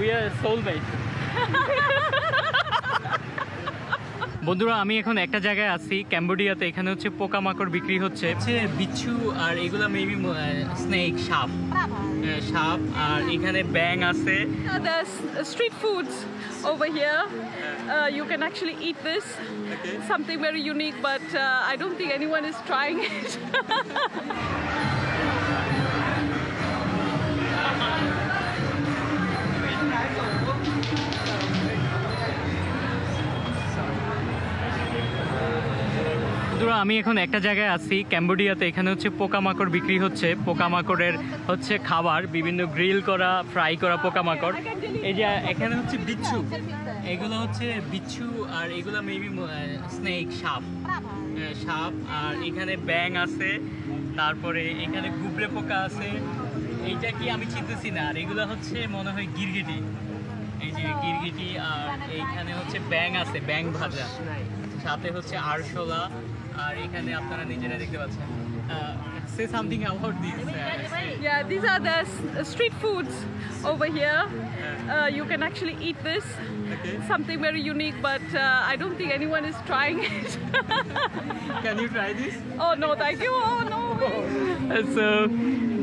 We are soulmates. বন্ধুরা আমি এখন একটা জায়গায় আছি ক্যাম্বোডিয়াতে। এখানে হচ্ছে পোকামাকড় বিক্রি হচ্ছে বিচ্ছু আর এগুলা মেবি স্নেক সাপ আর এখানে ব্যাং আছে। There's street foods over here. You can actually eat this. Something very unique, but I don't think anyone is trying it. আমি এখন একটা জায়গায় আছি ক্যাম্বোডিয়াতে। এখানে হচ্ছে পোকামাকড় বিক্রি হচ্ছে। পোকামাকড়ের হচ্ছে খাবার, বিভিন্ন গ্রিল করা, ফ্রাই করা পোকামাকড়। এই যে এখানে হচ্ছে বিচ্ছু, এগুলো হচ্ছে বিচ্ছু আর এগুলো মেবি স্নেক সাপ আর এখানে ব্যাং আছে, তারপরে এখানে গুবরে পোকা আছে। এইটা কি আমি চিনতেছি না। আর এগুলো হচ্ছে মনে হয় গিরগিটি, এই যে গিরগিটি। আর এইখানে হচ্ছে ব্যাং আছে, ব্যাং ভাজা, সাথে হচ্ছে আরশোলা। আর এখানে আপনারা নিজেরা দেখতে পাচ্ছেন। Say something about this. Yeah, these are the street foods over here. You can actually eat this. Something very unique, but I don't think anyone is trying it. Can you try this? Oh no, thank you. Oh no. So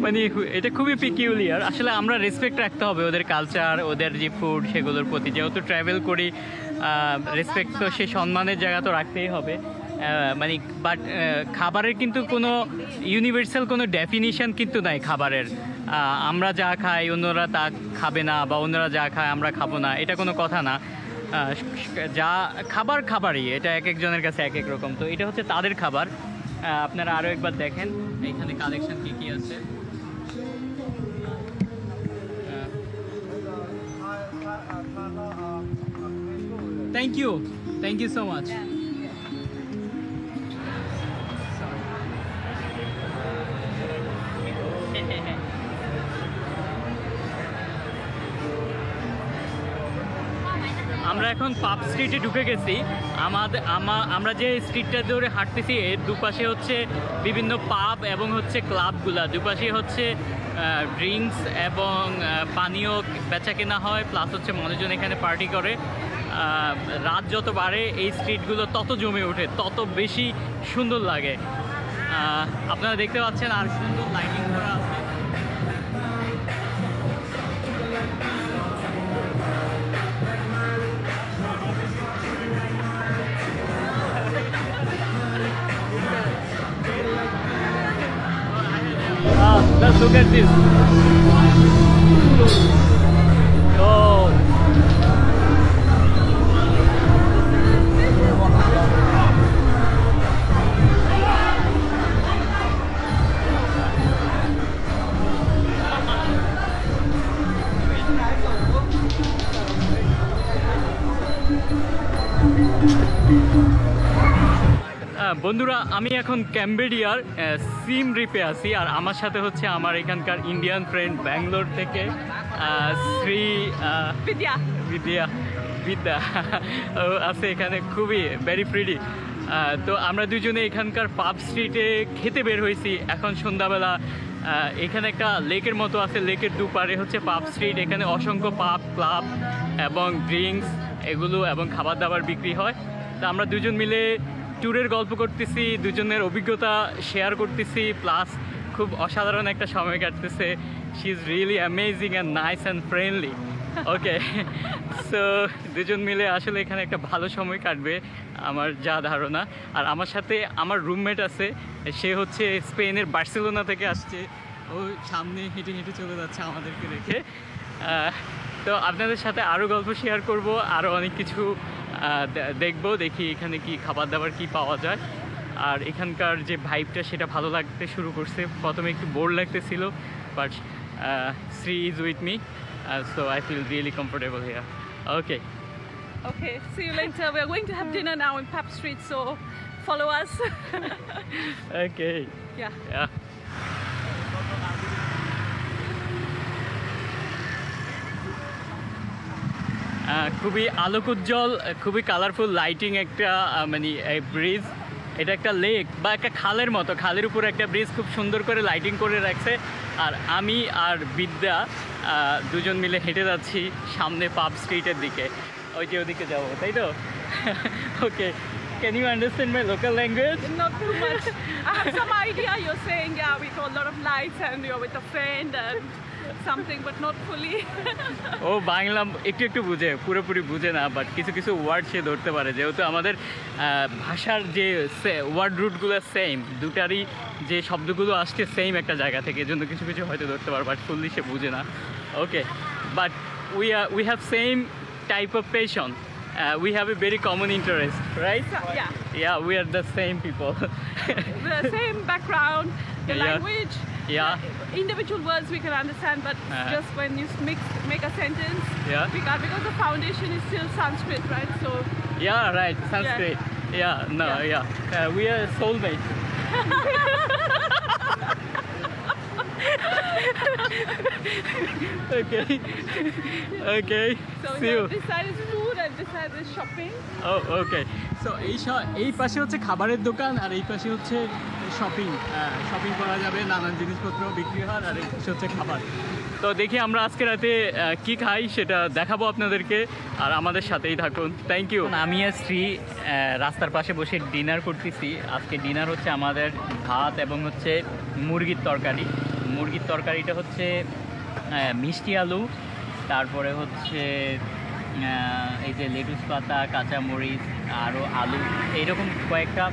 মানে এটা খুবই peculiar. আসলে আমরা respect রাখতে হবে ওদের culture, ওদের যে ফুড সেগুলোর প্রতি। যেহেতু ট্রাভেল করি, রেসপেক্ট তো সে সম্মানের জায়গা তো রাখতেই হবে। মানে বাট খাবারের কিন্তু কোনো ইউনিভার্সাল কোনো ডেফিনিশন কিন্তু নাই খাবারের। আমরা যা খাই অন্যরা তা খাবে না, বা অন্যরা যা খায় আমরা খাবো না, এটা কোনো কথা না। যা খাবারই, এটা এক একজনের কাছে এক এক রকম। তো এটা হচ্ছে তাদের খাবার। আপনারা আরও একবার দেখেন এখানে কালেকশন কী কী আছে। Thank you so much. আমরা এখন পাব স্ট্রিটে ঢুকে গেছি। আমরা যে স্ট্রিটটা ধরে হাঁটতেছি এর দুপাশে হচ্ছে বিভিন্ন পাব এবং হচ্ছে ক্লাবগুলা। দুপাশে হচ্ছে ড্রিঙ্কস এবং পানীয় বেচা কেনা হয়, প্লাস হচ্ছে মানুষজন এখানে পার্টি করে। রাত যত বাড়ে এই স্ট্রিটগুলো তত জমে ওঠে, তত বেশি সুন্দর লাগে। আপনারা দেখতে পাচ্ছেন আর সুন্দর লাইটিং করা আছে। Let's look at this. Oh. বন্ধুরা আমি এখন ক্যাম্বোডিয়ার সিম রিপে আছি। আর আমার সাথে হচ্ছে আমার এখানকার ইন্ডিয়ান ফ্রেন্ড ব্যাঙ্গালোর থেকে শ্রী বিদ্যা আছে এখানে, খুবই ভেরি ফ্রিলি। তো আমরা দুজনে এখানকার পাব স্ট্রিটে খেতে বের হয়েছি এখন সন্ধ্যাবেলা। এখানে একটা লেকের মতো আছে, লেকের দুপারে হচ্ছে পাব স্ট্রিট। এখানে অসংখ্য পাব, ক্লাব এবং ড্রিঙ্কস এগুলো এবং খাবার দাবার বিক্রি হয়। তো আমরা দুজন মিলে ট্যুরের গল্প করতেছি, দুজনের অভিজ্ঞতা শেয়ার করতেছি, প্লাস খুব অসাধারণ একটা সময় কাটতেছে। She is really amazing and nice and friendly. Okay, so দুজন মিলে আসলে এখানে একটা ভালো সময় কাটবে আমার যা ধারণা। আর আমার সাথে আমার রুমমেট আছে, সে হচ্ছে স্পেনের বার্সেলোনা থেকে আসছে। ও সামনে হেঁটে হেঁটে চলে যাচ্ছে আমাদেরকে রেখে। তো আপনাদের সাথে আরও গল্প শেয়ার করব, আরও অনেক কিছু দেখি এখানে কি খাবার দাবার কি পাওয়া যায়। আর এখানকার যে ভাইবটা সেটা ভালো লাগতে শুরু করছে। প্রথমে একটু বোর লাগতেছিল, but Shri is with me, so I feel really comfortable here. Okay, see you later. We are going to have dinner now in Pap Street, so follow us. Okay, yeah. খুবই আলোকোজ্জ্বল, খুবই কালারফুল লাইটিং একটা মানে bridge. এটা একটা lake বা একটা খালের মতো, খালের উপরে একটা ব্রিজ খুব সুন্দর করে লাইটিং করে রাখছে। আর আমি আর বিদ্যা দুজন মিলে হেঁটে যাচ্ছি সামনে পাব স্ট্রিটের দিকে, ওই যে ওদিকে যাবো, তাই তো? Okay, can you understand my local language? Not too much. I have some idea. You're saying, yeah, we saw a lot of lights and you're with a friend and something, but not fully. ও বাংলা একটু একটু বুঝে, পুরোপুরি বুঝে না, but কিছু কিছু word সে ধরতে পারে, যেহেতু আমাদের ভাষার যে ওয়ার্ড রুটগুলো সেম, দুটারই যে শব্দগুলো আসছে সেম একটা জায়গা থেকে, এজন্য কিছু কিছু হয়তো ধরতে পারে, বাট ফুললি সে বুঝে না। Okay, but we have same type of passion, we have a very common interest, right? Yeah. Yeah, we are the same people. The same background, the Yeah. language. Yeah. Individual words we can understand, but just when you make a sentence, Yeah. we can't, because the foundation is still Sanskrit, right? So Yeah, right, Sanskrit. Yeah, no, yeah. We are soulmates. Okay. Okay. so See you. this side is food and this side is shopping. Oh okay, so এই পাশে হচ্ছে খাবারের দোকান আর এই পাশে হচ্ছে shopping করা যাবে, নানান জিনিসপত্র বিক্রি হয়, আর এই পাশে হচ্ছে খাবার। তো দেখি আমরা আজকে রাতে কি খাই সেটা দেখাবো আপনাদেরকে, আর আমাদের সাথেই থাকুন। Thank you. আমি আর শ্রী রাস্তার পাশে বসে ডিনার করতেছি। আজকে ডিনার হচ্ছে আমাদের ভাত এবং হচ্ছে মুরগির তরকারি। মুরগির তরকারিটা হচ্ছে মিষ্টি আলু, তারপরে হচ্ছে এই যে লেটুস পাতা, কাঁচামরিচ, আরও আলু, এইরকম কয়েকটা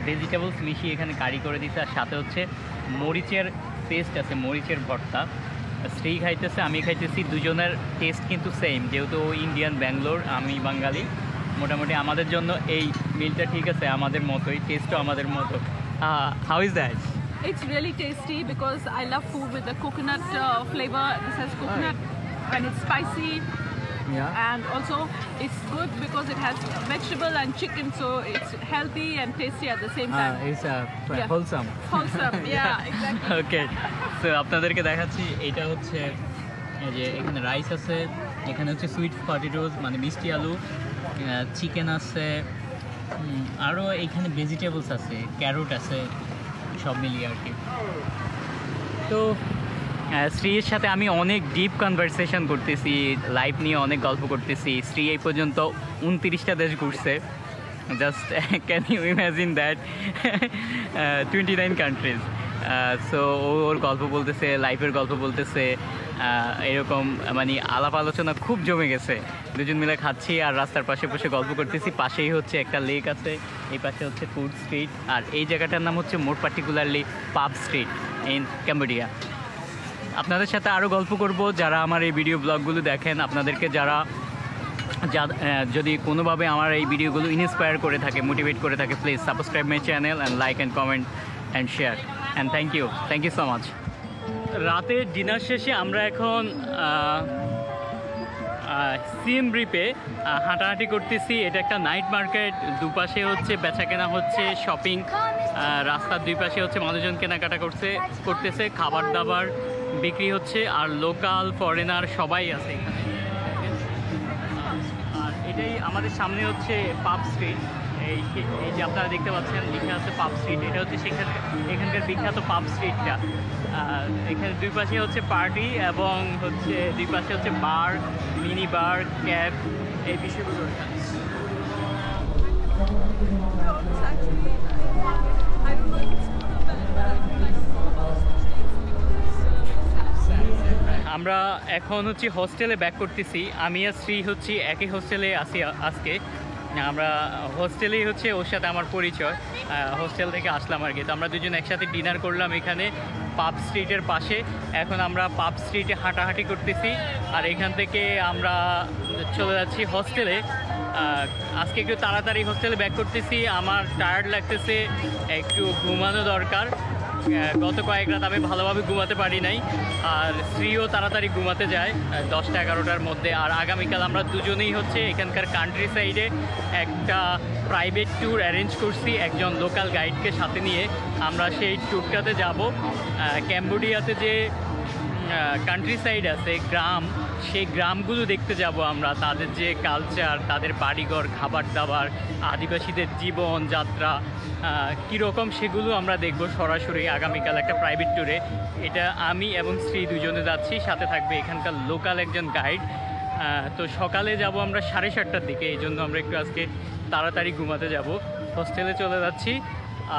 ভেজিটেবলস মিশিয়ে এখানে কারি করে দিচ্ছে। আর সাথে হচ্ছে মরিচের পেস্ট আছে, মরিচের ভর্তা। শ্রী খাইতেছে, আমি খাইতেছি, দুজনের টেস্ট কিন্তু সেম, যেহেতু ও ইন্ডিয়ান ব্যাঙ্গালোর, আমি বাঙালি। মোটামুটি আমাদের জন্য এই মিলটা ঠিক আছে, আমাদের মতোই, টেস্টও আমাদের মতো। How is that? It's really tasty because I love food with the coconut flavor. This has coconut and it's spicy. Yeah. And also it's good because it has vegetable and chicken, so it's healthy and tasty at the same time. It's Yeah. wholesome. Wholesome, yeah, exactly. ওকে, তো আপনাদেরকে দেখাচ্ছি, এটা হচ্ছে এই যে এখানে rice আছে, এখানে হচ্ছে সুইট পটেটোস মানে মিষ্টি আলু, চিকেন আছে, আরও এখানে ভেজিটেবলস আছে, ক্যারট আছে, সব মিলিয়ে আর কি। তো শ্রীর সাথে আমি অনেক ডিপ কনভারসেশন করতেছি, লাইফ নিয়ে অনেক গল্প করতেছি। শ্রী এই পর্যন্ত 29টা দেশ ঘুরছে, just can you imagine that, 29 countries. So ওর গল্প বলতেছে, লাইফের গল্প বলতেছে, এরকম মানে আলাপ আলোচনা খুব জমে গেছে। দুজন মিলে খাচ্ছি আর রাস্তার পাশে বসে গল্প করতেছি। পাশেই হচ্ছে একটা লেক আছে, এই পাশে হচ্ছে ফুড স্ট্রিট, আর এই জায়গাটার নাম হচ্ছে মোর পার্টিকুলারলি পাব স্ট্রিট ইন ক্যাম্বোডিয়া। আপনাদের সাথে আরও গল্প করব, যারা আমার এই ভিডিও ব্লগগুলো দেখেন, আপনাদেরকে যদি কোনোভাবে আমার এই ভিডিওগুলো ইন্সপায়ার করে থাকে, মোটিভেট করে থাকে, please subscribe my channel and like and comment and share, and thank you so much. রাতের ডিনার শেষে আমরা এখন সিএম রিপে হাঁটাহাঁটি করতেছি। এটা একটা নাইট মার্কেট, দুপাশে হচ্ছে বেচাকেনা হচ্ছে, শপিং, রাস্তার দুই পাশে হচ্ছে মানুষজন কেনাকাটা করতেছে, খাবার দাবার বিক্রি হচ্ছে, আর লোকাল ফরেনার সবাই আছে এখানে। আর এটাই আমাদের সামনে হচ্ছে পাব স্ট্রিট, এই যে আপনারা দেখতে পাচ্ছেন লেখা আছে পাব স্ট্রিট, এটা হচ্ছে এখানকার বিখ্যাত পাব স্ট্রিটটা। এখানে দুই পাশে হচ্ছে পার্টি এবং হচ্ছে দুই পাশে হচ্ছে বার, মিনি বার, ক্যাব, এই বিষয়গুলো। আমরা এখন হচ্ছে হোস্টেলে ব্যাক করতেছি। আমি আর শ্রী হচ্ছি একই হোস্টেলে আছি আজকে। আমরা হোস্টেলেই হচ্ছে ওর সাথে আমার পরিচয়, হোস্টেল থেকে আসলাম আর কি। তো আমরা দুজন একসাথে ডিনার করলাম এখানে পাব স্ট্রিটের পাশে। এখন আমরা পাব স্ট্রিটে হাঁটাহাঁটি করতেছি, আর এখান থেকে আমরা চলে যাচ্ছি হোস্টেলে। আজকে একটু তাড়াতাড়ি হোস্টেলে ব্যাক করতেছি, আমার টায়ার্ড লাগতেছে, একটু ঘুমানো দরকার। গত কয়েক রাত আমি ভালোভাবে ঘুমাতে পারি নাই, আর শ্রীও তাড়াতাড়ি ঘুমাতে যায় 10টা-11টার মধ্যে। আর আগামীকাল আমরা দুজনেই হচ্ছে এখানকার কান্ট্রি সাইডে একটা প্রাইভেট ট্যুর অ্যারেঞ্জ করছি একজন লোকাল গাইডকে সাথে নিয়ে। আমরা সেই ট্যুরটাতে যাব। ক্যাম্বোডিয়াতে যে কান্ট্রি সাইড আছে, গ্রাম, সেই গ্রামগুলো দেখতে যাব আমরা, তাদের যে কালচার, তাদের বাড়িঘর, খাবার দাবার, আদিবাসীদের জীবনযাত্রা কীরকম সেগুলো আমরা দেখব সরাসরি আগামীকাল একটা প্রাইভেট ট্যুরে। এটা আমি এবং শ্রী দুজনে যাচ্ছি, সাথে থাকবে এখানকার লোকাল একজন গাইড। তো সকালে যাব আমরা 7:30টার দিকে, এই জন্য আমরা একটু আজকে তাড়াতাড়ি ঘুমাতে যাব, হোস্টেলে চলে যাচ্ছি।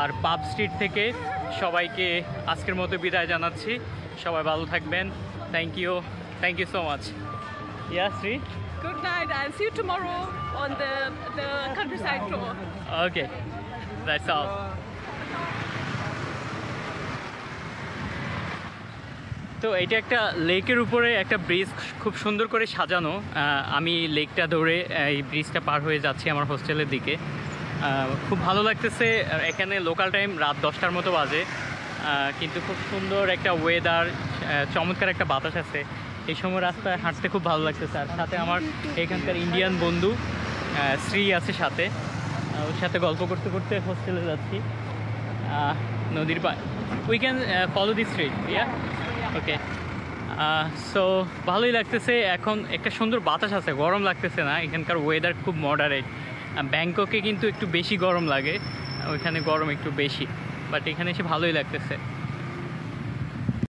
আর পাব স্ট্রিট থেকে সবাইকে আজকের মতো বিদায় জানাচ্ছি। সবাই ভালো থাকবেন। Thank you so much. Yeah Shri, Good night. I'll see you tomorrow on the countryside tour. Okay, that's all. তো এটা একটা লেকের উপরে একটা ব্রিজ, খুব সুন্দর করে সাজানো। আমি লেকটা ধরে এই ব্রিজটা পার হয়ে যাচ্ছি আমার হোস্টেলের দিকে। খুব ভালো লাগতেছে। এখানে লোকাল টাইম রাত 10টার মতো বাজে, কিন্তু খুব সুন্দর একটা ওয়েদার, চমৎকার একটা বাতাস আছে। এই সময় রাস্তায় হাঁটতে খুব ভালো লাগতেছে। আর সাথে আমার এখানকার ইন্ডিয়ান বন্ধু শ্রী আছে সাথে, ওর সাথে গল্প করতে করতে হোস্টেলে যাচ্ছি নদীর পাড়ে। We can follow the street, yeah okay. So ভালোই লাগতেছে। এখন একটা সুন্দর বাতাস আছে, গরম লাগতেছে না। এখানকার ওয়েদার খুব মডারেট। ব্যাংককে কিন্তু একটু বেশি গরম লাগে, ওইখানে গরম একটু বেশি, বাট এখানে এসে ভালোই লাগতেছে।